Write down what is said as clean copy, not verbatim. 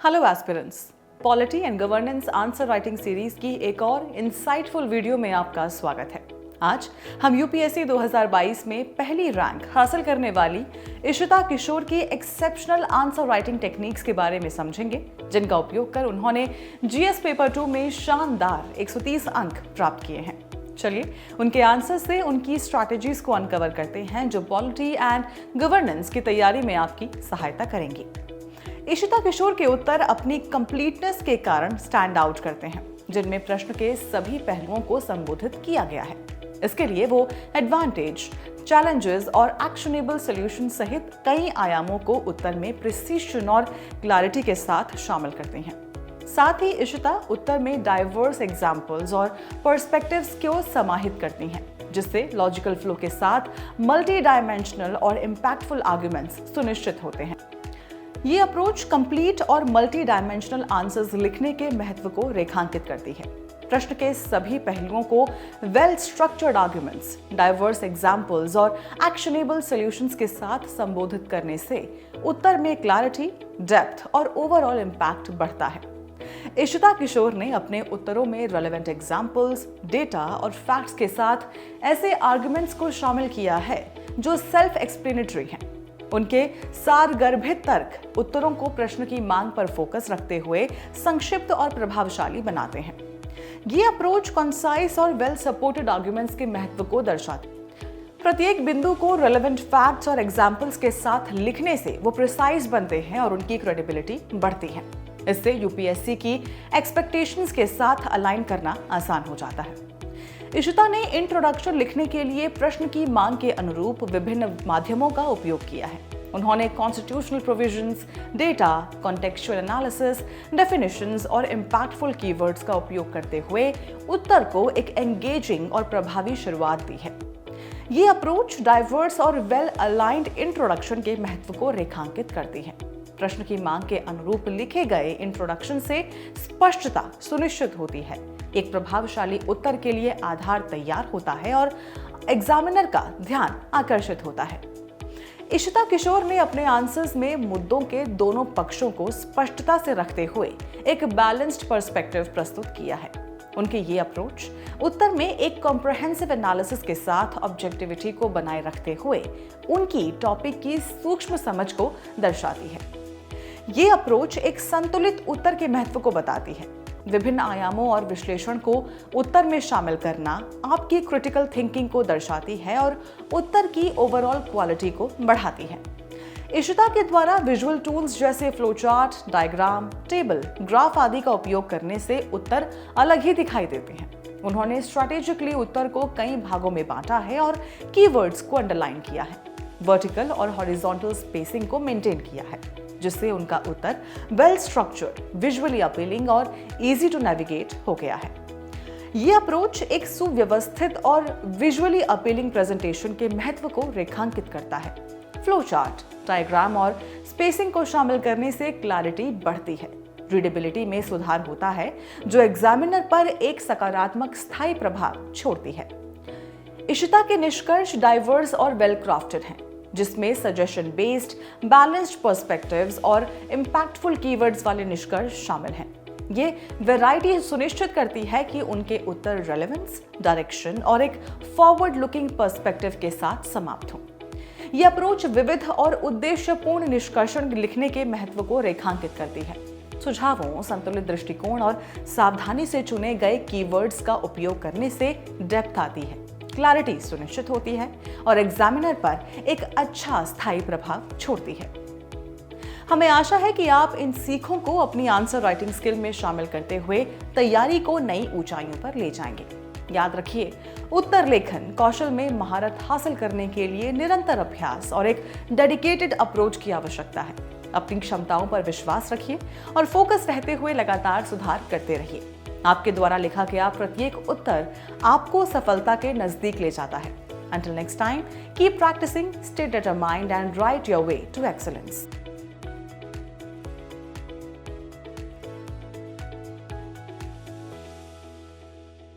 Hello aspirants, polity and governance answer writing series की एक और इंसाइटफुल वीडियो में आपका स्वागत है। आज हम यूपीएससी 2022 में पहली रैंक हासिल करने वाली इशिता किशोर की एक्सेप्शनल आंसर राइटिंग टेक्निक्स के बारे में समझेंगे, जिनका उपयोग कर उन्होंने जीएस पेपर 2 में शानदार 130 अंक प्राप्त किए हैं। चलिए उनके आंसर से उनकी स्ट्रैटेजीज को अनकवर करते हैं जो पॉलिटी एंड गवर्नेंस की तैयारी में आपकी सहायता करेंगी। इशिता किशोर के उत्तर अपनी कंप्लीटनेस के कारण स्टैंड आउट करते हैं, जिनमें प्रश्न के सभी पहलुओं को संबोधित किया गया है। इसके लिए वो एडवांटेज, चैलेंजेस और एक्शनेबल सॉल्यूशन सहित कई आयामों को उत्तर में प्रिसीशन और क्लैरिटी के साथ शामिल करते हैं। साथ ही इशिता उत्तर में डाइवर्स एग्जाम्पल्स और पर्सपेक्टिव्स को समाहित करती हैं, जिससे लॉजिकल फ्लो के साथ मल्टी डायमेंशनल और इम्पैक्टफुल आर्गुमेंट्स सुनिश्चित होते हैं। ये अप्रोच कंप्लीट और मल्टी डायमेंशनल आंसर्स लिखने के महत्व को रेखांकित करती है। प्रश्न के सभी पहलुओं को well structured arguments, diverse examples और एक्शनेबल सॉल्यूशंस के साथ संबोधित करने से उत्तर में क्लैरिटी, डेप्थ और ओवरऑल इम्पैक्ट बढ़ता है। इशिता किशोर ने अपने उत्तरों में रेलेवेंट एग्जाम्पल्स, डेटा और फैक्ट्स के साथ ऐसे आर्गुमेंट्स को शामिल किया है जो सेल्फ एक्सप्लेनेटरी हैं। उनके सारगर्भित तर्क उत्तरों को प्रश्न की मांग पर फोकस रखते हुए संक्षिप्त और प्रभावशाली बनाते हैं। ये अप्रोच कंसाइज और वेल सपोर्टेड आर्गुमेंट्स के महत्व को दर्शाती है। प्रत्येक बिंदु को रेलेवेंट फैक्ट्स और एग्जाम्पल्स के साथ लिखने से वो प्रिसाइज बनते हैं और उनकी क्रेडिबिलिटी बढ़ती है। इससे यूपीएससी की एक्सपेक्टेशंस के साथ अलाइन करना आसान हो जाता है। इशिता ने इंट्रोडक्शन लिखने के लिए प्रश्न की मांग के अनुरूप विभिन्न माध्यमों का उपयोग किया है। उन्होंने constitutional provisions, data, contextual analysis, definitions और इम्पैक्टफुल कीवर्ड्स का उपयोग करते हुए उत्तर को एक एंगेजिंग और प्रभावी शुरुआत दी है। ये अप्रोच डाइवर्स और वेल अलाइंड इंट्रोडक्शन के महत्व को रेखांकित करती है। प्रश्न की मांग के अनुरूप लिखे गए इंट्रोडक्शन से स्पष्टता सुनिश्चित होती है, एक प्रभावशाली उत्तर के लिए आधार तैयार होता है और एग्जामिनर का ध्यान आकर्षित होता है। इशिता किशोर ने अपने आंसर्स में मुद्दों के दोनों पक्षों को स्पष्टता से रखते हुए एक बैलेंस्ड पर्सपेक्टिव प्रस्तुत किया है। उनके ये अप्रोच उत्तर में एक कॉम्प्रहेंसिव एनालिसिस के साथ ऑब्जेक्टिविटी को बनाए रखते हुए उनकी टॉपिक की सूक्ष्म समझ को दर्शाती है। ये अप्रोच एक संतुलित उत्तर के महत्व को बताती है। विभिन्न आयामों और विश्लेषण को उत्तर में शामिल करना आपकी क्रिटिकल थिंकिंग को दर्शाती है और उत्तर की ओवरऑल क्वालिटी को बढ़ाती है। इशिता के द्वारा विजुअल टूल्स जैसे flow chart, diagram, table, graph आदि का उपयोग करने से उत्तर अलग ही दिखाई देते हैं। उन्होंने स्ट्रैटेजिकली उत्तर को कई भागों में बांटा है और कीवर्ड्स को अंडरलाइन किया है। वर्टिकल और हॉरिजॉन्टल स्पेसिंग को मेंटेन किया है, जिससे उनका उत्तर वेल स्ट्रक्चर्ड, विजुअली अपीलिंग और इजी टू नेविगेट हो गया है। ये अप्रोच एक सुव्यवस्थित और विजुअली अपीलिंग प्रेजेंटेशन के महत्व को रेखांकित करता है। फ्लो चार्ट, डायग्राम और स्पेसिंग को शामिल करने से क्लैरिटी बढ़ती है, रीडेबिलिटी में सुधार होता है, जो एग्जामिनर पर एक सकारात्मक स्थायी प्रभाव छोड़ती है। इशिता के निष्कर्ष डाइवर्स और वेल क्राफ्टेड हैं, जिसमें सजेशन बेस्ड, बैलेंस्ड पर्सपेक्टिव्स और इम्पैक्टफुल कीवर्ड्स वाले निष्कर्ष शामिल हैं। ये वैरायटी सुनिश्चित करती है कि उनके उत्तर रेलेवेंस, डायरेक्शन और एक फॉरवर्ड लुकिंग पर्सपेक्टिव के साथ समाप्त हों। ये अप्रोच विविध और उद्देश्यपूर्ण निष्कर्षण लिखने के महत्व को रेखांकित करती है। सुझावों, संतुलित दृष्टिकोण और सावधानी से चुने गए कीवर्ड्स का उपयोग करने से डेप्थ आती है, क्लैरिटी सुनिश्चित होती है और एग्जामिनर पर एक अच्छा स्थायी प्रभाव छोड़ती है। हमें आशा है कि आप इन सीखों को अपनी आंसर राइटिंग स्किल में शामिल करते हुए तैयारी को नई ऊंचाइयों पर ले जाएंगे। याद रखिए, उत्तर लेखन कौशल में महारत हासिल करने के लिए निरंतर अभ्यास और एक डेडिकेटेड अप्रोच की आवश्यकता है। अपनी क्षमताओं पर विश्वास रखिए और फोकस रहते हुए लगातार सुधार करते रहिए। आपके द्वारा लिखा गया प्रत्येक उत्तर आपको सफलता के नजदीक ले जाता है। Until next time, keep practicing, stay determined and write your way to excellence.